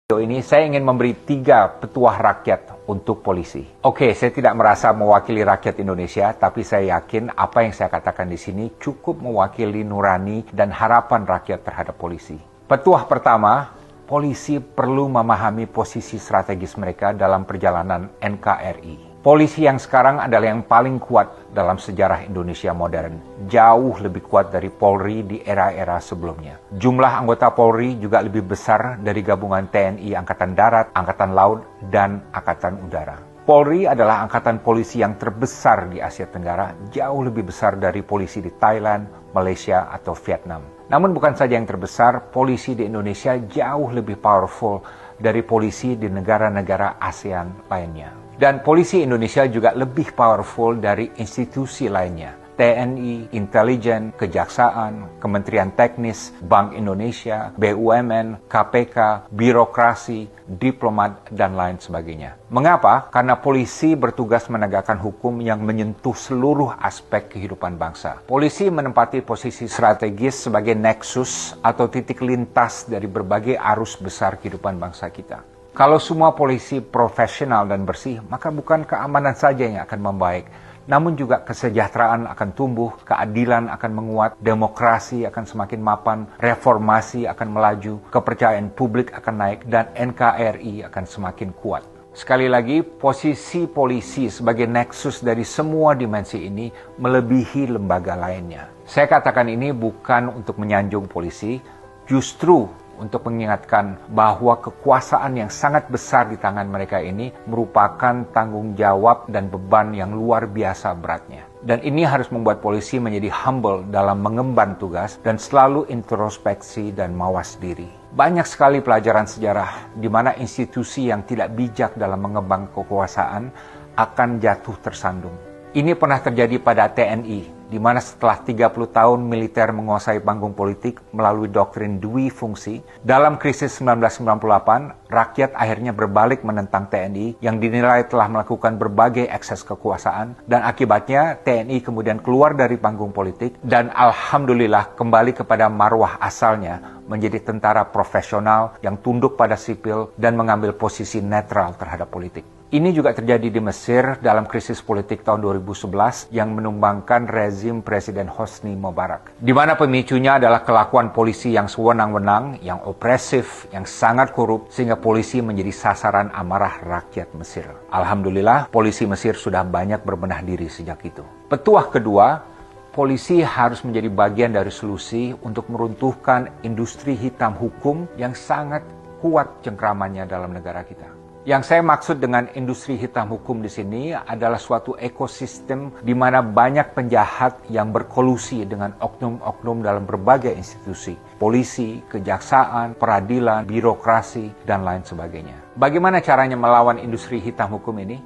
Video ini saya ingin memberi 3 petuah rakyat untuk polisi. Oke, saya tidak merasa mewakili rakyat Indonesia, tapi saya yakin apa yang saya katakan di sini cukup mewakili nurani dan harapan rakyat terhadap polisi. Petuah pertama, polisi perlu memahami posisi strategis mereka dalam perjalanan NKRI. Polisi yang sekarang adalah yang paling kuat dalam sejarah Indonesia modern. Jauh lebih kuat dari Polri di era-era sebelumnya. Jumlah anggota Polri juga lebih besar dari gabungan TNI Angkatan Darat, Angkatan Laut, dan Angkatan Udara. Polri adalah angkatan polisi yang terbesar di Asia Tenggara, jauh lebih besar dari polisi di Thailand, Malaysia, atau Vietnam. Namun bukan saja yang terbesar, polisi di Indonesia jauh lebih powerful dari polisi di negara-negara ASEAN lainnya. Dan polisi Indonesia juga lebih powerful dari institusi lainnya. TNI, intelijen, kejaksaan, Kementerian Teknis, Bank Indonesia, BUMN, KPK, birokrasi, diplomat, dan lain sebagainya. Mengapa? Karena polisi bertugas menegakkan hukum yang menyentuh seluruh aspek kehidupan bangsa. Polisi menempati posisi strategis sebagai nexus atau titik lintas dari berbagai arus besar kehidupan bangsa kita. Kalau semua polisi profesional dan bersih, maka bukan keamanan saja yang akan membaik, namun juga kesejahteraan akan tumbuh, keadilan akan menguat, demokrasi akan semakin mapan, reformasi akan melaju, kepercayaan publik akan naik, dan NKRI akan semakin kuat. Sekali lagi, posisi polisi sebagai nexus dari semua dimensi ini melebihi lembaga lainnya. Saya katakan ini bukan untuk menyanjung polisi, justru untuk mengingatkan bahwa kekuasaan yang sangat besar di tangan mereka ini merupakan tanggung jawab dan beban yang luar biasa beratnya. Dan ini harus membuat polisi menjadi humble dalam mengemban tugas dan selalu introspeksi dan mawas diri. Banyak sekali pelajaran sejarah di mana institusi yang tidak bijak dalam mengembang kekuasaan akan jatuh tersandung. Ini pernah terjadi pada TNI, di mana setelah 30 tahun militer menguasai panggung politik melalui doktrin dui fungsi, dalam krisis 1998, rakyat akhirnya berbalik menentang TNI yang dinilai telah melakukan berbagai ekses kekuasaan, dan akibatnya TNI kemudian keluar dari panggung politik dan alhamdulillah kembali kepada marwah asalnya menjadi tentara profesional yang tunduk pada sipil dan mengambil posisi netral terhadap politik. Ini juga terjadi di Mesir dalam krisis politik tahun 2011 yang menumbangkan rezim Presiden Hosni Mubarak. Di mana pemicunya adalah kelakuan polisi yang sewenang-wenang, yang opresif, yang sangat korup, sehingga polisi menjadi sasaran amarah rakyat Mesir. Alhamdulillah, polisi Mesir sudah banyak berbenah diri sejak itu. Petuah kedua, polisi harus menjadi bagian dari solusi untuk meruntuhkan industri hitam hukum yang sangat kuat cengkramannya dalam negara kita. Yang saya maksud dengan industri hitam hukum di sini adalah suatu ekosistem di mana banyak penjahat yang berkolusi dengan oknum-oknum dalam berbagai institusi, polisi, kejaksaan, peradilan, birokrasi, dan lain sebagainya. Bagaimana caranya melawan industri hitam hukum ini?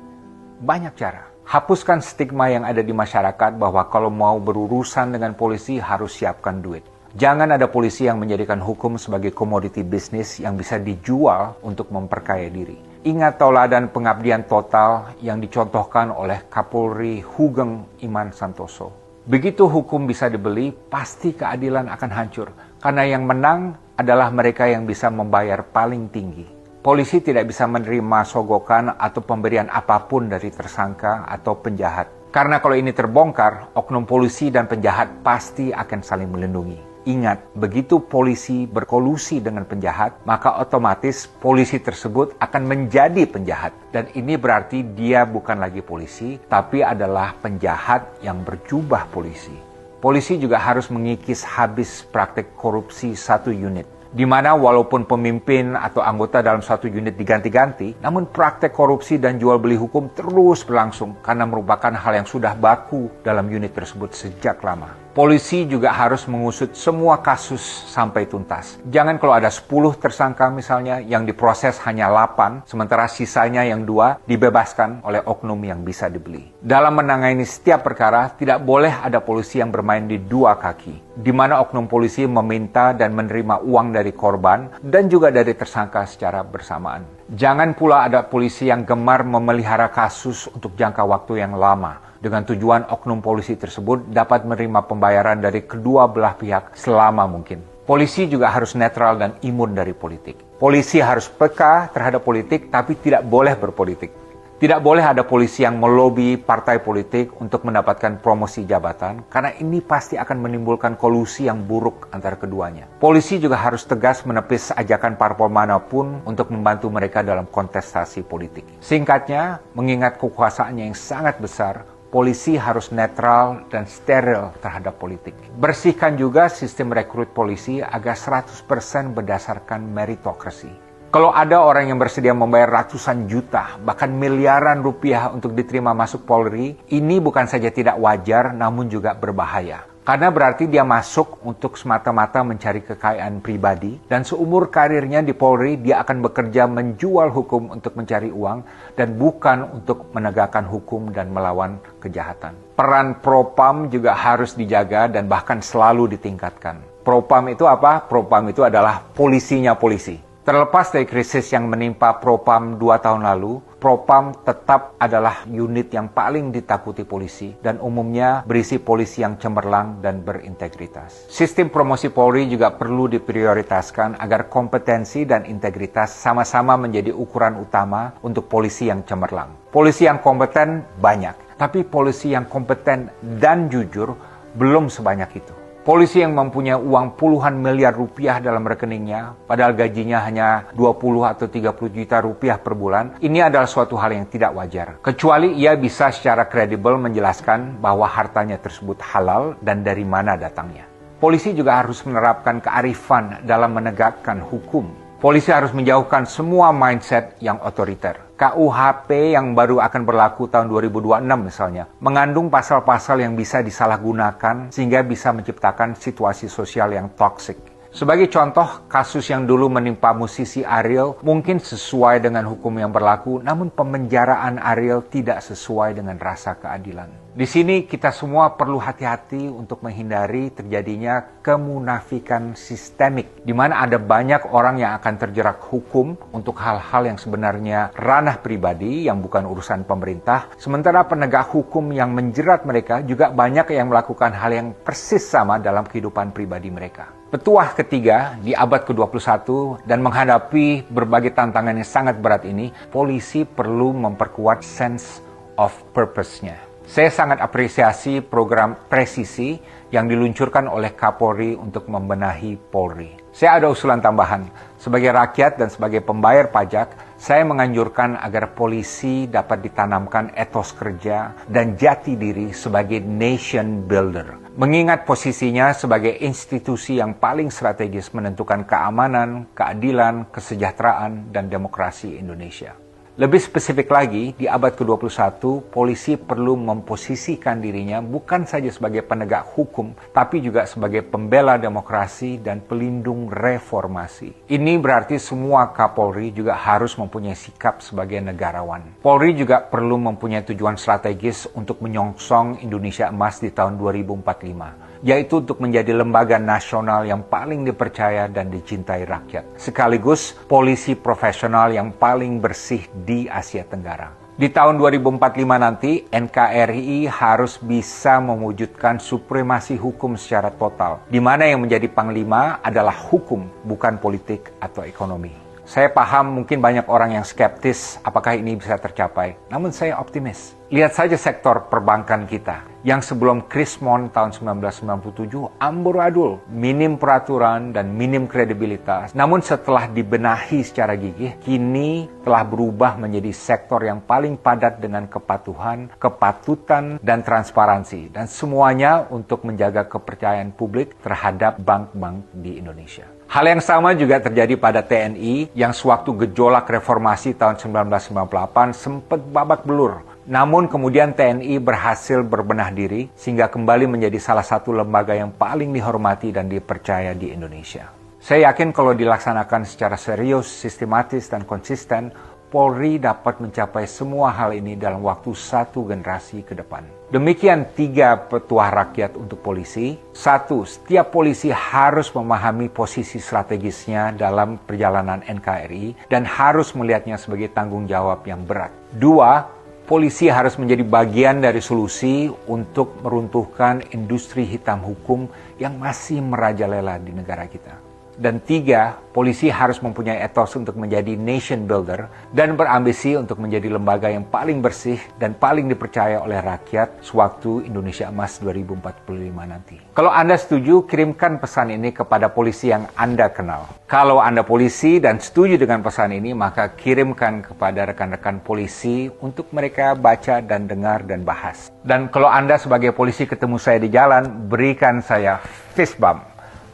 Banyak cara. Hapuskan stigma yang ada di masyarakat bahwa kalau mau berurusan dengan polisi harus siapkan duit. Jangan ada polisi yang menjadikan hukum sebagai komoditi bisnis yang bisa dijual untuk memperkaya diri. Ingat tauladan pengabdian total yang dicontohkan oleh Kapolri Hugeng Iman Santoso. Begitu hukum bisa dibeli, pasti keadilan akan hancur. Karena yang menang adalah mereka yang bisa membayar paling tinggi. Polisi tidak bisa menerima sogokan atau pemberian apapun dari tersangka atau penjahat. Karena kalau ini terbongkar, oknum polisi dan penjahat pasti akan saling melindungi. Ingat, begitu polisi berkolusi dengan penjahat, maka otomatis polisi tersebut akan menjadi penjahat. Dan ini berarti dia bukan lagi polisi, tapi adalah penjahat yang berjubah polisi. Polisi juga harus mengikis habis praktik korupsi satu unit. Di mana walaupun pemimpin atau anggota dalam satu unit diganti-ganti, namun praktek korupsi dan jual beli hukum terus berlangsung karena merupakan hal yang sudah baku dalam unit tersebut sejak lama. Polisi juga harus mengusut semua kasus sampai tuntas. Jangan kalau ada 10 tersangka misalnya yang diproses hanya 8, sementara sisanya yang 2 dibebaskan oleh oknum yang bisa dibeli. Dalam menangani setiap perkara, tidak boleh ada polisi yang bermain di dua kaki, di mana oknum polisi meminta dan menerima uang dari korban dan juga dari tersangka secara bersamaan. Jangan pula ada polisi yang gemar memelihara kasus untuk jangka waktu yang lama, dengan tujuan oknum polisi tersebut dapat menerima pembayaran dari kedua belah pihak selama mungkin. Polisi juga harus netral dan imun dari politik. Polisi harus peka terhadap politik, tapi tidak boleh berpolitik. Tidak boleh ada polisi yang melobi partai politik untuk mendapatkan promosi jabatan, karena ini pasti akan menimbulkan kolusi yang buruk antara keduanya. Polisi juga harus tegas menepis ajakan parpol manapun untuk membantu mereka dalam kontestasi politik. Singkatnya, mengingat kekuasaannya yang sangat besar, polisi harus netral dan steril terhadap politik. Bersihkan juga sistem rekrut polisi agar 100% berdasarkan meritokrasi. Kalau ada orang yang bersedia membayar ratusan juta, bahkan miliaran rupiah untuk diterima masuk Polri, ini bukan saja tidak wajar, namun juga berbahaya. Karena berarti dia masuk untuk semata-mata mencari kekayaan pribadi, dan seumur karirnya di Polri, dia akan bekerja menjual hukum untuk mencari uang, dan bukan untuk menegakkan hukum dan melawan kejahatan. Peran Propam juga harus dijaga dan bahkan selalu ditingkatkan. Propam itu apa? Propam itu adalah polisinya polisi. Terlepas dari krisis yang menimpa Propam 2 tahun lalu, Propam tetap adalah unit yang paling ditakuti polisi dan umumnya berisi polisi yang cemerlang dan berintegritas. Sistem promosi Polri juga perlu diprioritaskan agar kompetensi dan integritas sama-sama menjadi ukuran utama untuk polisi yang cemerlang. Polisi yang kompeten banyak, tapi polisi yang kompeten dan jujur belum sebanyak itu. Polisi yang mempunyai uang puluhan miliar rupiah dalam rekeningnya, padahal gajinya hanya 20 atau 30 juta rupiah per bulan, ini adalah suatu hal yang tidak wajar. Kecuali ia bisa secara kredibel menjelaskan bahwa hartanya tersebut halal dan dari mana datangnya. Polisi juga harus menerapkan kearifan dalam menegakkan hukum. Polisi harus menjauhkan semua mindset yang otoriter. KUHP yang baru akan berlaku tahun 2026 misalnya, mengandung pasal-pasal yang bisa disalahgunakan sehingga bisa menciptakan situasi sosial yang toksik. Sebagai contoh, kasus yang dulu menimpa musisi Ariel mungkin sesuai dengan hukum yang berlaku, namun pemenjaraan Ariel tidak sesuai dengan rasa keadilan. Di sini kita semua perlu hati-hati untuk menghindari terjadinya kemunafikan sistemik, di mana ada banyak orang yang akan terjerat hukum untuk hal-hal yang sebenarnya ranah pribadi yang bukan urusan pemerintah, sementara penegak hukum yang menjerat mereka juga banyak yang melakukan hal yang persis sama dalam kehidupan pribadi mereka. Petuah ketiga di abad ke-21 dan menghadapi berbagai tantangan yang sangat berat ini, polisi perlu memperkuat sense of purpose-nya. Saya sangat apresiasi program presisi yang diluncurkan oleh Kapolri untuk membenahi Polri. Saya ada usulan tambahan. Sebagai rakyat dan sebagai pembayar pajak, saya menganjurkan agar polisi dapat ditanamkan etos kerja dan jati diri sebagai nation builder. Mengingat posisinya sebagai institusi yang paling strategis menentukan keamanan, keadilan, kesejahteraan, dan demokrasi Indonesia. Lebih spesifik lagi, di abad ke-21, polisi perlu memposisikan dirinya bukan saja sebagai penegak hukum, tapi juga sebagai pembela demokrasi dan pelindung reformasi. Ini berarti semua Kapolri juga harus mempunyai sikap sebagai negarawan. Polri juga perlu mempunyai tujuan strategis untuk menyongsong Indonesia Emas di tahun 2045. Yaitu untuk menjadi lembaga nasional yang paling dipercaya dan dicintai rakyat. Sekaligus polisi profesional yang paling bersih di Asia Tenggara. Di tahun 2045 nanti, NKRI harus bisa mewujudkan supremasi hukum secara total, di mana yang menjadi panglima adalah hukum, bukan politik atau ekonomi. Saya paham mungkin banyak orang yang skeptis apakah ini bisa tercapai, namun saya optimis. Lihat saja sektor perbankan kita, yang sebelum Krismon tahun 1997 amburadul, minim peraturan dan minim kredibilitas. Namun setelah dibenahi secara gigih, kini telah berubah menjadi sektor yang paling padat dengan kepatuhan, kepatutan, dan transparansi. Dan semuanya untuk menjaga kepercayaan publik terhadap bank-bank di Indonesia. Hal yang sama juga terjadi pada TNI yang sewaktu gejolak reformasi tahun 1998 sempat babak belur. Namun kemudian TNI berhasil berbenah diri sehingga kembali menjadi salah satu lembaga yang paling dihormati dan dipercaya di Indonesia. Saya yakin kalau dilaksanakan secara serius, sistematis, dan konsisten, Polri dapat mencapai semua hal ini dalam waktu satu generasi ke depan. Demikian 3 petuah rakyat untuk polisi. 1. Setiap polisi harus memahami posisi strategisnya dalam perjalanan NKRI dan harus melihatnya sebagai tanggung jawab yang berat. 2. Polisi harus menjadi bagian dari solusi untuk meruntuhkan industri hitam hukum yang masih merajalela di negara kita. Dan 3, polisi harus mempunyai etos untuk menjadi nation builder dan berambisi untuk menjadi lembaga yang paling bersih dan paling dipercaya oleh rakyat sewaktu Indonesia Emas 2045 nanti. Kalau Anda setuju, kirimkan pesan ini kepada polisi yang Anda kenal. Kalau Anda polisi dan setuju dengan pesan ini, maka kirimkan kepada rekan-rekan polisi untuk mereka baca dan dengar dan bahas. Dan kalau Anda sebagai polisi ketemu saya di jalan, berikan saya fist bump.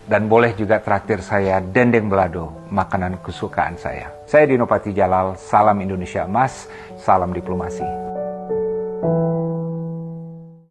Dan boleh juga traktir saya dendeng belado, makanan kesukaan saya. Saya Dino Patijalal, salam Indonesia Emas, salam diplomasi.